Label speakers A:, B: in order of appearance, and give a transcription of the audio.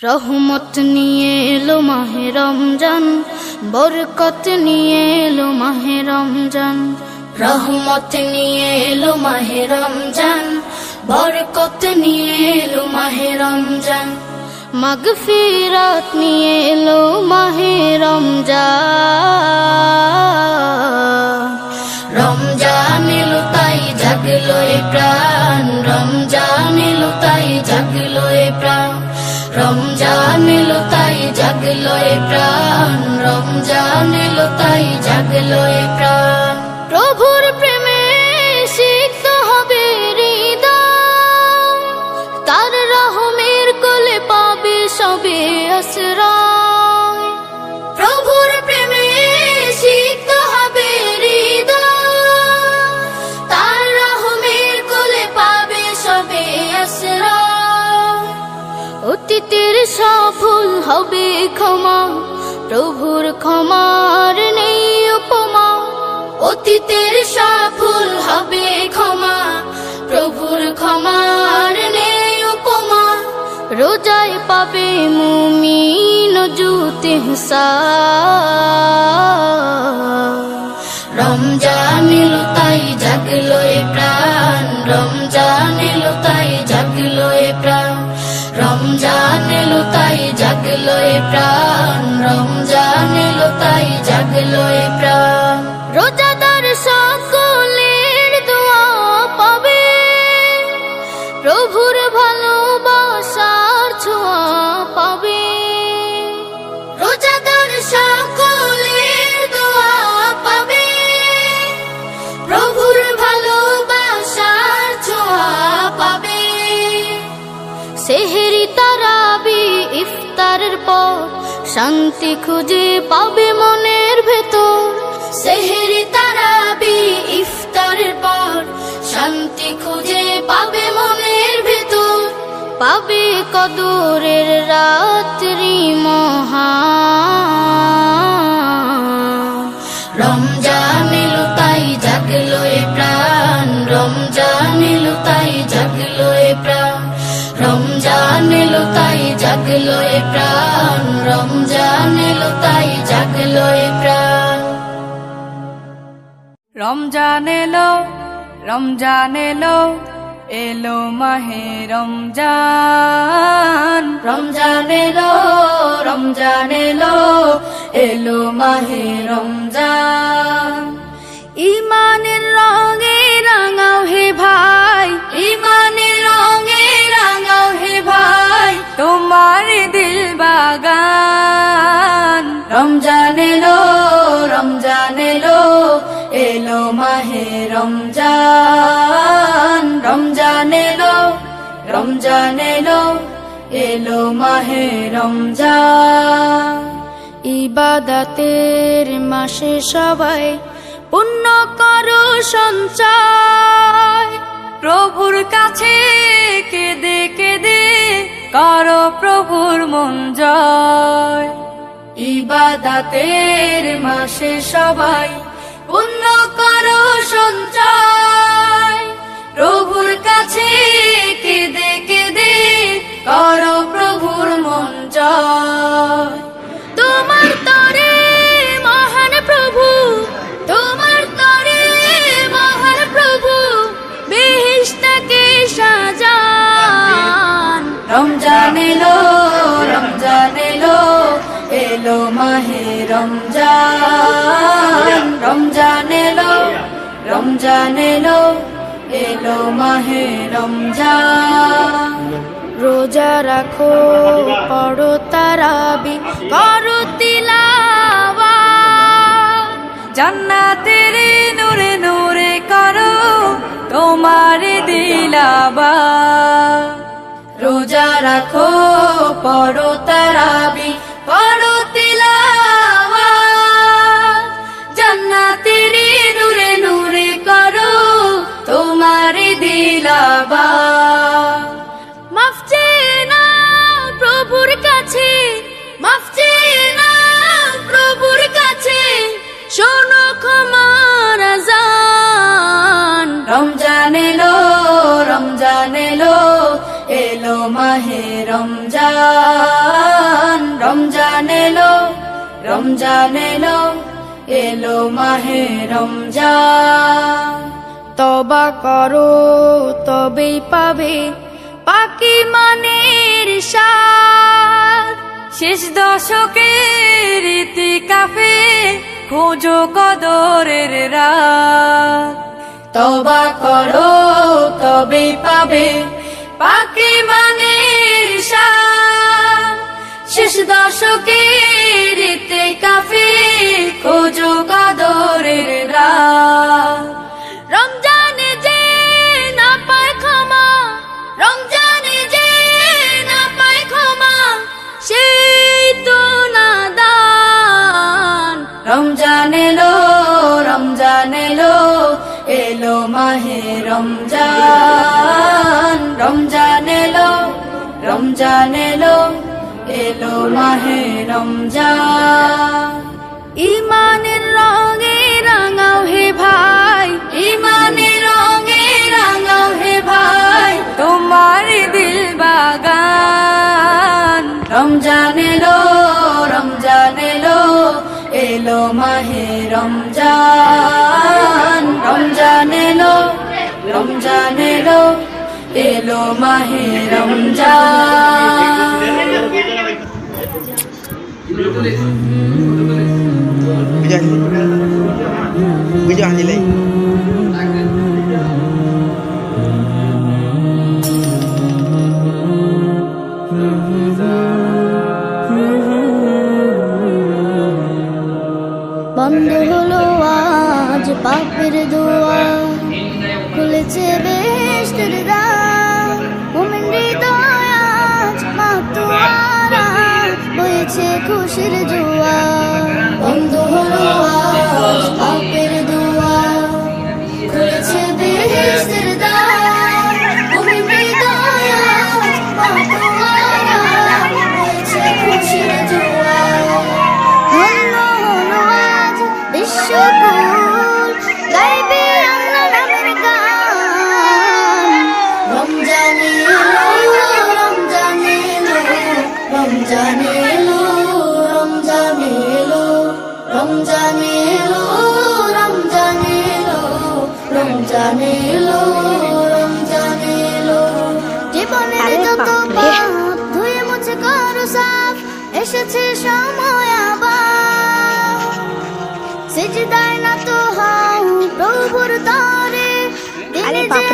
A: রহমত নিয়ে এলো মাহে রমজান, বরকত নিয়ে এলো মাহে রমজান। রহমত নিয়ে এলো মাহে রমজান, বরকত নিয়ে এলো মাহে রমজান। মাগফিরাত নিয়ে এলো মাহে রমজান। রমজান এলো তাই জাগলো এ প্রাণ, রমজান এলো তাই জাগলো এ প্রাণ। রমজান এলো তাই জাগলো এ প্রাণ, রমজান এলো তাই জাগলো এ প্রাণ। প্রভুর প্রেমে সিক্ত হবে হৃদয়, তার রহমের কোলে পাবে সবে আশ্রয়। প্রভুর প্রেমে সিক্ত হবে হৃদয়, তার রহমের কোলে পাবে সবে আশ্রয়। অতীতের সব ভুল হবে ক্ষমা, প্রভুর ক্ষমার নেই উপমা। অতীতের সব ভুল হবে ক্ষমা, প্রভুর ক্ষমার নেই উপমা। রোজায় পাবে মুমিন জুত ইহসান। রমজান এলো তাই জাগলো এ প্রাণ, রমজান এলো তাই জাগলো এ প্রাণ। রমজান এলো তাই জাগলো এ প্রাণ, রমজান এলো তাই জাগলো এ প্রাণ। রোজাদার সকলের দোয়া পাবে, প্রভুর ভালোবাসার ছোঁয়া পাবে। রোজাদার সকলের দোয়া পাবে, প্রভুর ভালোবাসার ছোঁয়া পাবে। সেহেরি তারাবি ইফতারের পর শান্তি খুঁজে পাবে মনের ভেতর। সেহেরি তারাবি ইফতারের পর শান্তি খুঁজে পাবে মনের ভেতর। পাবে কদরের রাত্রি মহান। রমজান এলো তাই জাগলো এ প্রাণ, রমজান এলো তাই জাগলো এ প্রাণ। রমজান এলো তাই জাগলো এ প্রাণ, রমজান এলো তাই জাগলো এ প্রাণ।
B: রমজান এলো, রমজান এলো, এলো মাহে রমজান। রমজান এলো, রমজান এলো, এলো মাহে রমজান। ইমানের রঙে রাঙাও হে ভাই, ইমানের রঙে রাঙাও হে ভাই, তোমার দিল বাগান। রমজান এলো, রমজান এলো, এলো মাহে রমজান। রমজান এলো, রমজান এলো, এলো মাহে রমজান। ইবাদতের মাসে সবাই পুণ্য করো সঞ্চয়, প্রভুর কাছে কেঁদে কেঁদে করো প্রভুর মন জয়। ইবাদতের মাসে সবাই পুণ্য করো সঞ্চয়, প্রভুর কাছে কেঁদে কেঁদে করো প্রভুর মন জয়। তোমার তরে মহান প্রভু, তোমার তরে মহান প্রভু, বেহেশতকে সাজান। রমজান এলো, রমজান এলো, এলো মাহে রমজান। রমজান এলো, রমজান এলো, এলো মাহে রমজান। রোজা রাখো, পড়ো তারাবি, করো তিলাওয়াত, জান্নাতের নূরে নূরে করো তোমার দিলাবাত। রোজা রাখো, পড়ো তারাবি, করো তিলাওয়াত, জান্নাতের নূরে নূরে করো তোমার দিলাবাত। মাফ চেয়ে নাও প্রভুর কাছে, মাফ চেয়ে নাও প্রভুর কাছে, শোনো ক্ষমার আযান। রমজান এলো, রমজান এলো,
A: এলো মাহে রমজান, রমজান এলো, রমজান এলো, এলো মাহে রমজান। তওবা করো তবেই পাবে পাকি মানের স্বাদ, শেষ দশকের ইতিকাফে খোঁজো কদরের রাত। তওবা করো তবেই পাবে পাকি মানের স্বাদ, শেষ দশকের ইতিকাফে খোঁজো কদরের রাত। রমজানে যে না পায় ক্ষমা, রমজানে যে না পায় ক্ষমা, সেই তো নাদান। রমজান এলো, রমজান এলো, এলো মাহে রমজান, রমজান এলো, রমজান এলো, এলো মাহে রমজান। ইমানের রঙে রাঙাও হে ভাই, ইমানের রঙে রাঙাও হে ভাই, তোমার দিল বাগান। রমজান এলো, রমজান এলো, এলো মাহে রমজান, রমজান এলো, রমজান এলো, এলো মাহে রমজান।
C: Video hanya lagi.
A: বন্ধ হলো আজ পাপের দোয়ার, খুলেছে বেহেশতের দ্বার। মুমিন হৃদয় আজ মাতোয়ারা, বইছে খুশির জোয়ার। বন্ধ হলো আজ পাপের দোয়ার, খুলেছে বেহেশতের দ্বার। মুমিন হৃদয় আজ মাতোয়ারা, বইছে খুশির জোয়ার। বিশ্বকুল গাইবে আল্লাহ নামের গান। রমজান এলো, রমজান এলো, রমজান এলো, রমজান এলো, রমজান এলো, রমজান এলো, রমজান এলো, রমজান এলো। জীবনের যত পাপ ধুয়ে মুছে করো সাফ, এসেছে সময় আবার। সিজদায় নত হও প্রভুর তরে, দিনে যে